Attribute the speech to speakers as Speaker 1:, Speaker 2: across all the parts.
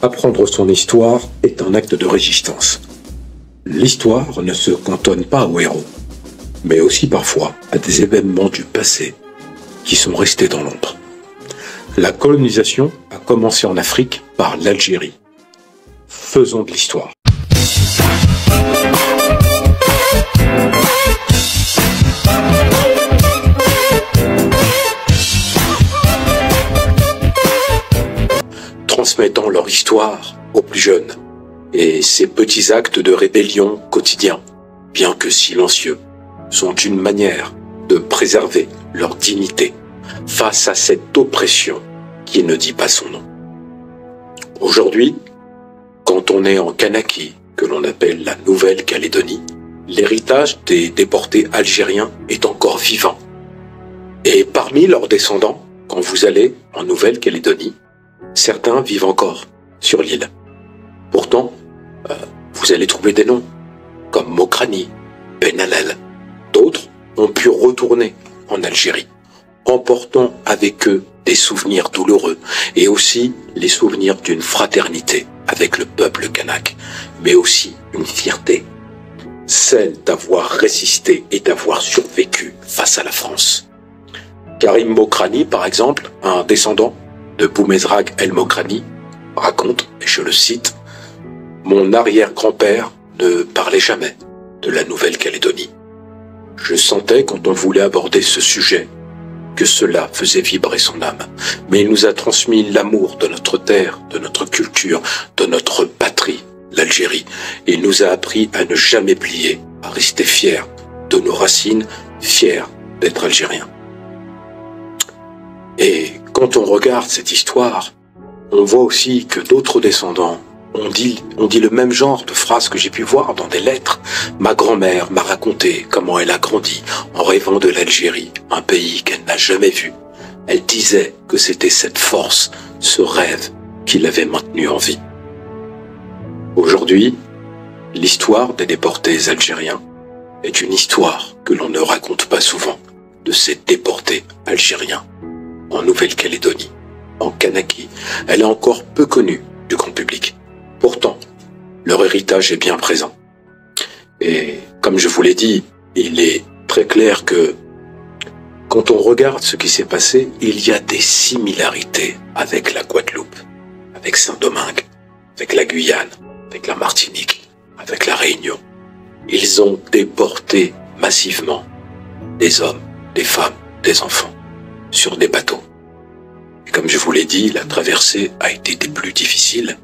Speaker 1: Apprendre son histoire est un acte de résistance. L'histoire ne se cantonne pas aux héros, mais aussi parfois à des événements du passé qui sont restés dans l'ombre. La colonisation a commencé en Afrique par l'Algérie. Faisons de l'histoire. Transmettant leur histoire aux plus jeunes et ces petits actes de rébellion quotidiens, bien que silencieux, sont une manière de préserver leur dignité face à cette oppression qui ne dit pas son nom. Aujourd'hui, quand on est en Kanaki, que l'on appelle la Nouvelle-Calédonie, l'héritage des déportés algériens est encore vivant. Et parmi leurs descendants, quand vous allez en Nouvelle-Calédonie, certains vivent encore sur l'île. Pourtant, vous allez trouver des noms comme Mokrani, Ben Allel. D'autres ont pu retourner en Algérie, emportant avec eux des souvenirs douloureux et aussi les souvenirs d'une fraternité avec le peuple kanak, mais aussi une fierté, celle d'avoir résisté et d'avoir survécu face à la France. Karim Mokrani, par exemple, un descendant de Boumezrag El Mokrani, raconte, et je le cite, « Mon arrière-grand-père ne parlait jamais de la Nouvelle-Calédonie. Je sentais quand on voulait aborder ce sujet que cela faisait vibrer son âme, mais il nous a transmis l'amour de notre terre, de notre culture, de notre patrie, l'Algérie. Il nous a appris à ne jamais plier, à rester fiers de nos racines, fiers d'être algériens. » Et quand on regarde cette histoire, on voit aussi que d'autres descendants ont dit le même genre de phrases que j'ai pu voir dans des lettres. Ma grand-mère m'a raconté comment elle a grandi en rêvant de l'Algérie, un pays qu'elle n'a jamais vu. Elle disait que c'était cette force, ce rêve qui l'avait maintenue en vie. Aujourd'hui, l'histoire des déportés algériens est une histoire que l'on ne raconte pas souvent de ces déportés algériens en Nouvelle-Calédonie, en Kanaki. Elle est encore peu connue du grand public. Pourtant, leur héritage est bien présent. Et comme je vous l'ai dit, il est très clair que quand on regarde ce qui s'est passé, il y a des similarités avec la Guadeloupe, avec Saint-Domingue, avec la Guyane, avec la Martinique, avec la Réunion. Ils ont déporté massivement des hommes, des femmes, des enfants sur des bateaux. Et comme je vous l'ai dit, la traversée a été des plus difficiles.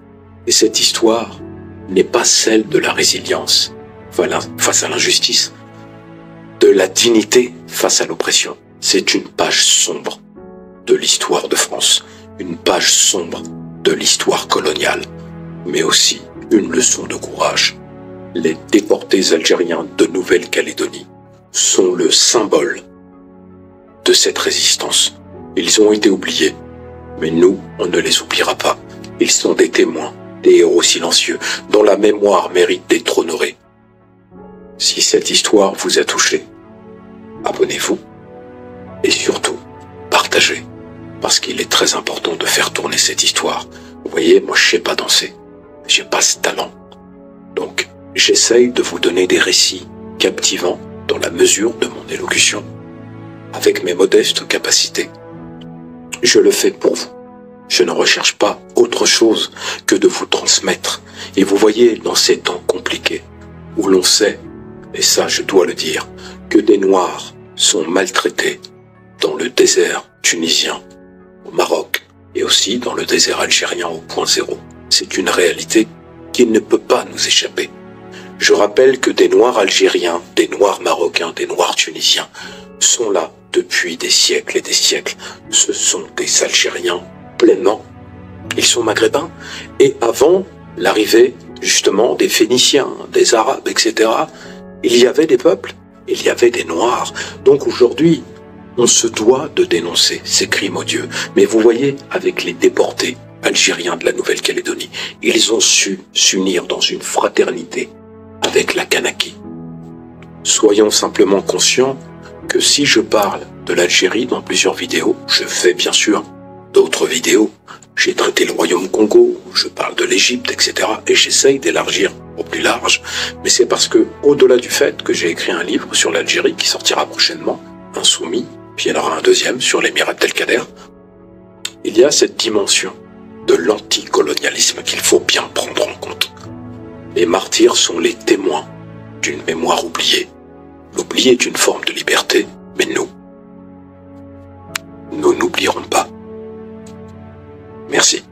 Speaker 1: Et cette histoire n'est pas celle de la résilience face à l'injustice, de la dignité face à l'oppression. C'est une page sombre de l'histoire de France, une page sombre de l'histoire coloniale, mais aussi une leçon de courage. Les déportés algériens de Nouvelle-Calédonie sont le symbole de cette résistance. Ils ont été oubliés, mais nous, on ne les oubliera pas. Ils sont des témoins, des héros silencieux, dont la mémoire mérite d'être honorée. Si cette histoire vous a touché, abonnez-vous et surtout, partagez, parce qu'il est très important de faire tourner cette histoire. Vous voyez, moi je sais pas danser, j'ai pas ce talent. Donc, j'essaye de vous donner des récits captivants dans la mesure de mon élocution, avec mes modestes capacités. Je le fais pour vous. Je ne recherche pas autre chose que de vous transmettre. Et vous voyez, dans ces temps compliqués, où l'on sait, et ça je dois le dire, que des Noirs sont maltraités dans le désert tunisien, au Maroc, et aussi dans le désert algérien au point zéro. C'est une réalité qui ne peut pas nous échapper. Je rappelle que des Noirs algériens, des Noirs marocains, des Noirs tunisiens sont là depuis des siècles et des siècles. Ce sont des Algériens pleinement. Ils sont maghrébins. Et avant l'arrivée, justement, des Phéniciens, des Arabes, etc., il y avait des peuples, il y avait des Noirs. Donc aujourd'hui, on se doit de dénoncer ces crimes odieux. Mais vous voyez, avec les déportés algériens de la Nouvelle-Calédonie, ils ont su s'unir dans une fraternité avec la Kanaki. Soyons simplement conscients que si je parle de l'Algérie dans plusieurs vidéos, je fais bien sûr d'autres vidéos J'ai traité le royaume Congo, je parle de l'Égypte, etc. Et j'essaye d'élargir au plus large. Mais c'est parce que, au-delà du fait que j'ai écrit un livre sur l'Algérie qui sortira prochainement, Insoumis, puis il y en aura un deuxième sur l'émirat d'Abdelkader, il y a cette dimension de l'anticolonialisme qu'il faut bien prendre en compte. Les martyrs sont les témoins d'une mémoire oubliée. L'oubli est une forme de liberté, mais nous n'oublierons pas. Merci.